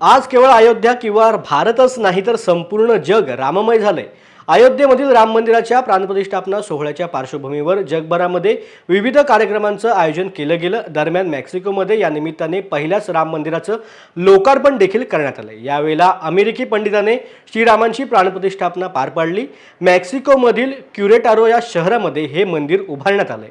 आज केवळ अयोध्या किंवा भारतच नाही तर संपूर्ण जग राममय झालंय। अयोध्येमधील राम मंदिराच्या प्राणप्रतिष्ठापना सोहळ्याच्या पार्श्वभूमीवर जगभरामध्ये विविध कार्यक्रमांचं आयोजन केलं गेलं। दरम्यान मेक्सिकोमध्ये या निमित्ताने पहिल्याच राम मंदिराचं लोकार्पण देखील करण्यात आलं। यावेळेला अमेरिकी पंडिताने श्रीरामांची प्राणप्रतिष्ठापना पार पाडली। मेक्सिकोमधील क्युरेटारो या शहरामध्ये हे मंदिर उभारण्यात आलंय।